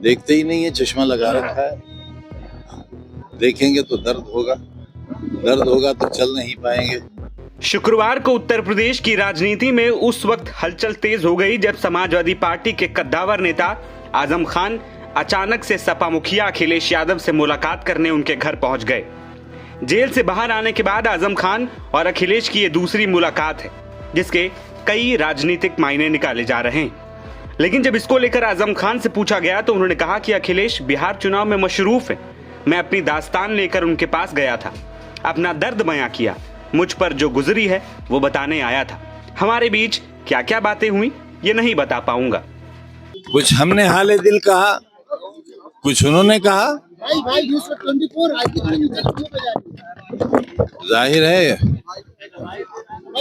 देखते ही नहीं है, चश्मा लगा रखा है। देखेंगे तो दर्द होगा तो चल नहीं पाएंगे। शुक्रवार को उत्तर प्रदेश की राजनीति में उस वक्त हलचल तेज हो गई जब समाजवादी पार्टी के कद्दावर नेता आजम खान अचानक से सपा मुखिया अखिलेश यादव से मुलाकात करने उनके घर पहुंच गए। जेल से बाहर आने के बाद आजम खान और अखिलेश की ये दूसरी मुलाकात है, जिसके कई राजनीतिक मायने निकाले जा रहे हैं। लेकिन जब इसको लेकर आजम खान से पूछा गया तो उन्होंने कहा कि अखिलेश बिहार चुनाव में मशरूफ है। मैं अपनी दास्तान लेकर उनके पास गया था, अपना दर्द बयां किया, मुझ पर जो गुजरी है वो बताने आया था। हमारे बीच क्या क्या बातें हुई ये नहीं बता पाऊंगा। कुछ हमने हाले दिल कहा, कुछ उन्होंने कहा। जाहिर है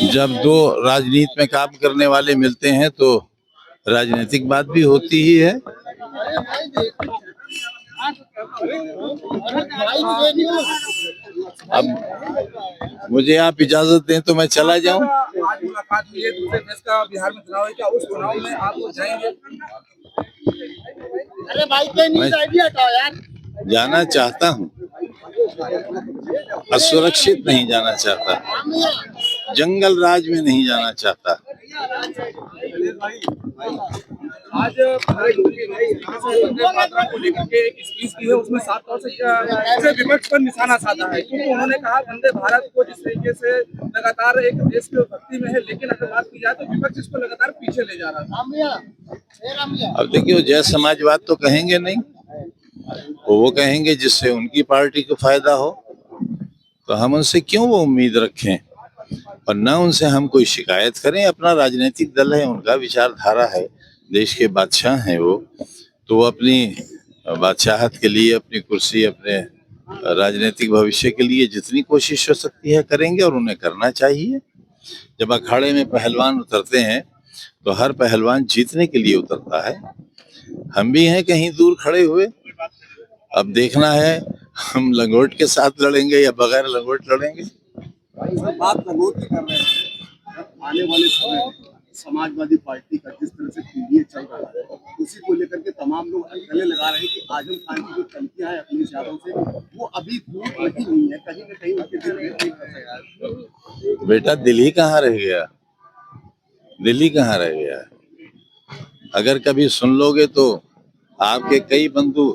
जब दो राजनीति में काम करने वाले मिलते हैं तो राजनीतिक बात भी होती ही है। अब मुझे आप इजाजत दें तो मैं चला जाऊं। आज मुलाकात हुई है, दूसरे फेज का बिहार में चुनाव है, क्या उस चुनाव में आप जाएंगे? अरे भाई यार। जाना चाहता हूं, असुरक्षित नहीं जाना चाहता, जंगल राज में नहीं जाना चाहता। आज वंदे मातरम को लेकर के एक स्पीच की है, उसमें साफ तौर से विपक्ष पर निशाना साधा है, क्योंकि उन्होंने कहा वंदे भारत को जिस तरीके से लगातार एक देश के भक्ति में है, लेकिन अगर बात की जाए तो विपक्ष इसको लगातार पीछे ले जा रहा है। अब देखिए, जय समाजवाद तो कहेंगे नहीं, वो कहेंगे जिससे उनकी पार्टी को फायदा हो, तो हम उनसे क्यों वो उम्मीद रखें और ना उनसे हम कोई शिकायत करें। अपना राजनीतिक दल है, उनका विचारधारा है, देश के बादशाह हैं वो, तो वो अपनी बादशाहत के लिए, अपनी कुर्सी, अपने राजनीतिक भविष्य के लिए जितनी कोशिश हो सकती है करेंगे और उन्हें करना चाहिए। जब अखाड़े में पहलवान उतरते हैं तो हर पहलवान जीतने के लिए उतरता है। हम भी हैं कहीं दूर खड़े हुए, अब देखना है हम लंगोट के साथ लड़ेंगे या बगैर लंगोट लड़ेंगे। बात लंगोट की कर रहे हैं, आने वाले समय समाजवादी पार्टी का जिस तरह से पीडीए चल रहा है, उसी को लेकर के तमाम लोग गले लगा रहे हैं कि आजम खान की जो धमकियां हैं अखिलेश यादव से, वो अभी दूर नहीं हुई है, कहीं न कहीं उनके दिल में नहीं फंस गया है। बेटा, दिल्ली कहाँ रह गया, दिल्ली कहाँ रह गया। अगर कभी सुन लोगे तो आपके कई बंधु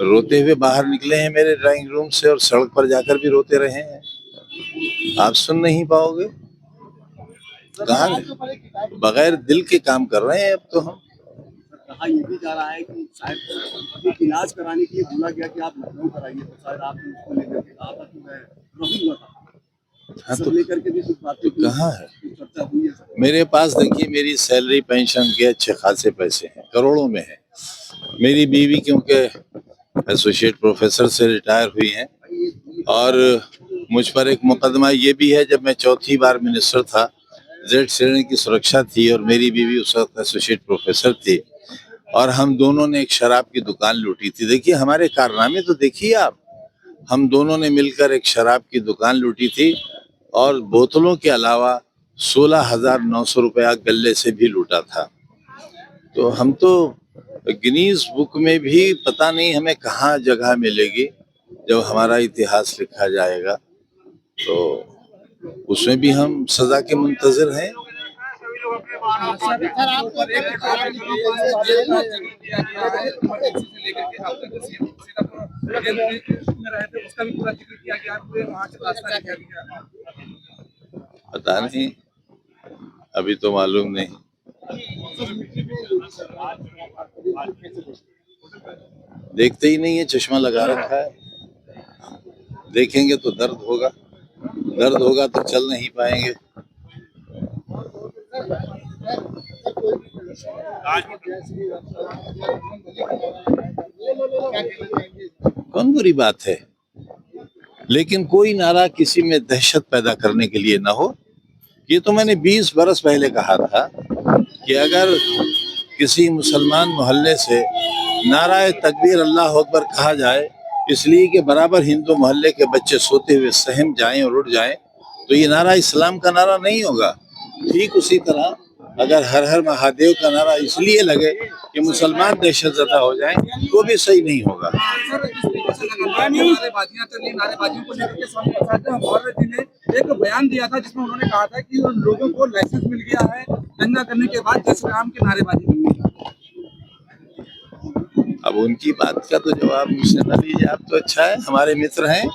रोते हुए बाहर निकले हैं मेरे ड्राइंग रूम से और सड़क पर जाकर भी रोते रहे हैं। आप सुन नहीं पाओगे। कहाँ बगैर दिल के काम कर रहे हैं अब तो हम। कहा ये भी जा रहा है कि शायद इलाज कराने के लिए बोला गया कि आप लखनऊ कराइए, तो शायद आपने उसको लेकर के कहा था कि मैं रहूंगा था। हाँ, तो लेकर के भी कुछ बातें कहाँ है। चर्चा हुई है। मेरे पास देखिए, मेरी सैलरी पेंशन के अच्छे खासे पैसे हैं, करोड़ों में है। मेरी बीवी क्योंकि एसोसिएट प्रोफेसर से रिटायर हुई हैं और मुझ पर एक मुकदमा ये भी है, जब मैं चौथी बार मिनिस्टर था, जेड श्रेणी की सुरक्षा थी और मेरी बीवी उस वक्त एसोसिएट प्रोफेसर थी और हम दोनों ने एक शराब की दुकान लूटी थी। देखिए हमारे कारनामे तो देखिए आप, हम दोनों ने मिलकर एक शराब की दुकान लूटी थी और बोतलों के अलावा 16,900 रुपया गल्ले से भी लूटा था। तो हम तो गिनीज बुक में भी पता नहीं हमें कहाँ जगह मिलेगी। जब हमारा इतिहास लिखा जाएगा तो उसमें भी हम सजा के मुंतजर हैं। पता नहीं, अभी तो मालूम नहीं। देखते ही नहीं है, चश्मा लगा रखा है। देखेंगे तो दर्द होगा तो चल नहीं पाएंगे। कौन बुरी बात है, लेकिन कोई नारा किसी में दहशत पैदा करने के लिए ना हो। ये तो मैंने 20 बरस पहले कहा था कि अगर किसी मुसलमान मोहल्ले से नाराए तकबीर अल्लाह अकबर कहा जाए इसलिए कि बराबर हिंदू मोहल्ले के बच्चे सोते हुए सहम जाएं और उठ जाएं, तो ये नारा इस्लाम का नारा नहीं होगा। ठीक उसी तरह अगर हर हर महादेव का नारा इसलिए लगे कि मुसलमान दहशतज़दा हो जाएं, तो भी सही नहीं होगा। सर, इस तरीके से लगातार नारेबाजियां चल रही, नारेबाजियों को लेकर के स्वामी प्रसाद मौर्य जी ने एक बयान दिया था जिसमें उन्होंने कहा था कि लोगों को लाइसेंस मिल गया है दंगा करने के बाद जय श्री राम की नारेबाजी करने का। अब उनकी बात का तो जवाब मुझसे न लीजिए आप, तो अच्छा है, हमारे मित्र हैं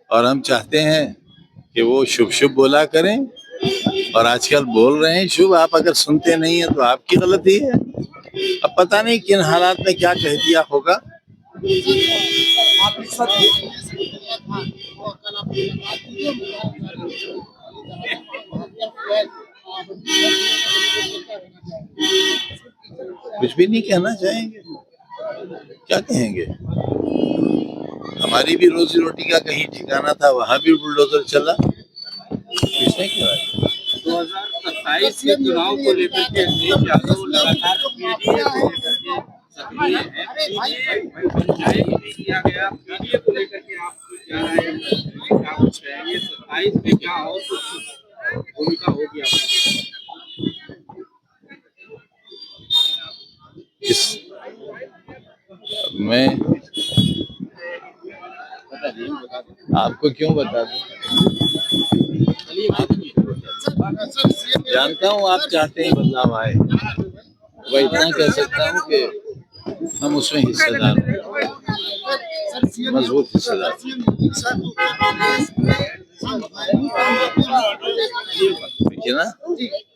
और हम चाहते हैं कि वो शुभ शुभ बोला करें, और आजकल बोल रहे हैं शुभ, आप अगर सुनते नहीं है तो आपकी गलती है। अब पता नहीं किन हालात में क्या कह दिया होगा। आप इस वक्त कुछ भी नहीं कहना चाहेंगे, क्या कहेंगे? हमारी भी रोजी रोटी का कहीं ठिकाना था, वहां भी बुलडोजर चला, किसने किया? 2027 के चुनाव को लेकर के अखिलेश यादव लगातार पीडीए को लेकर के सक्रिय है। पंचायत भी किया गया, पीडीए को लेकर के आप क्या राय है, क्या कुछ है ये 27 में, क्या और कुछ भूमिका होगी आपकी? मैं आपको क्यों बता दूं? जानता हूँ आप चाहते हैं बदलाव आए, वह इतना कह सकता हूँ कि हम उसमें हिस्सेदार हैं, मजबूत हिस्सेदार। देखिए ना,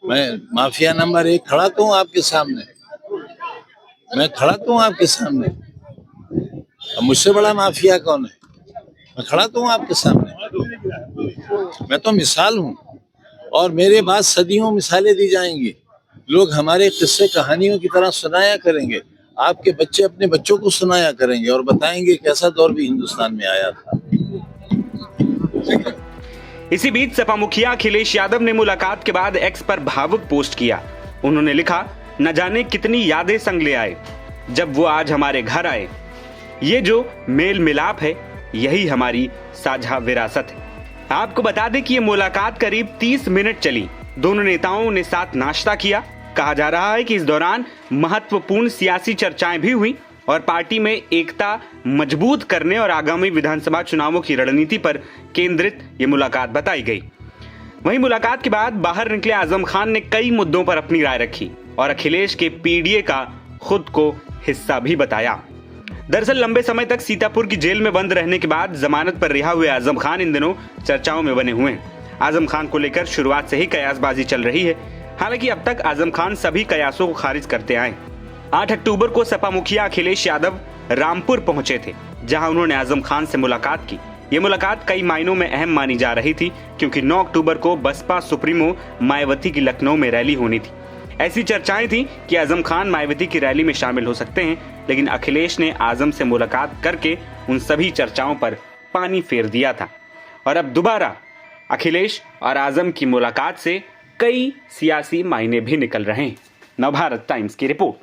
मैं माफिया नंबर 1 खड़ा तो हूँ आपके सामने, मैं खड़ा तो हूँ आपके सामने। अब मुझसे बड़ा माफिया कौन है? मैं खड़ा तो हूँ आपके सामने, मैं तो मिसाल हूँ, और मेरे बाद सदियों मिसालें दी जाएंगी। लोग हमारे किस्से कहानियों की तरह सुनाया करेंगे, आपके बच्चे अपने बच्चों को सुनाया करेंगे और बताएंगे कैसा दौर भी हिंदुस्तान में आया था। इसी बीच सपा मुखिया अखिलेश यादव ने मुलाकात के बाद एक्स पर भावुक पोस्ट किया। उन्होंने लिखा, न जाने कितनी यादें संग ले आए जब वो आज हमारे घर आए। ये जो मेल मिलाप है, यही हमारी साझा विरासत है। आपको बता दें कि ये मुलाकात करीब 30 मिनट चली। दोनों नेताओं ने साथ नाश्ता किया। कहा जा रहा है कि इस दौरान महत्वपूर्ण सियासी चर्चाएं भी हुई और पार्टी में एकता मजबूत करने और आगामी विधानसभा चुनावों की रणनीति पर केंद्रित ये मुलाकात बताई गई। वहीं मुलाकात के बाद बाहर निकले आजम खान ने कई मुद्दों पर अपनी राय रखी और अखिलेश के पीडीए का खुद को हिस्सा भी बताया। दरअसल लंबे समय तक सीतापुर की जेल में बंद रहने के बाद जमानत पर रिहा हुए आजम खान इन दिनों चर्चाओं में बने हुए हैं। आजम खान को लेकर शुरुआत से ही कयासबाजी चल रही है। हालांकि अब तक आजम खान सभी कयासों को खारिज करते आए। 8 अक्टूबर को सपा मुखिया अखिलेश यादव रामपुर पहुंचे थे, जहां उन्होंने आजम खान से मुलाकात की। ये मुलाकात कई मायनों में अहम मानी जा रही थी, क्योंकि 9 अक्टूबर को बसपा सुप्रीमो मायावती की लखनऊ में रैली होनी थी। ऐसी चर्चाएं थी कि आजम खान मायावती की रैली में शामिल हो सकते हैं, लेकिन अखिलेश ने आजम से मुलाकात करके उन सभी चर्चाओं पर पानी फेर दिया था। और अब दोबारा अखिलेश और आजम की मुलाकात से कई सियासी मायने भी निकल रहे हैं। नवभारत टाइम्स की रिपोर्ट।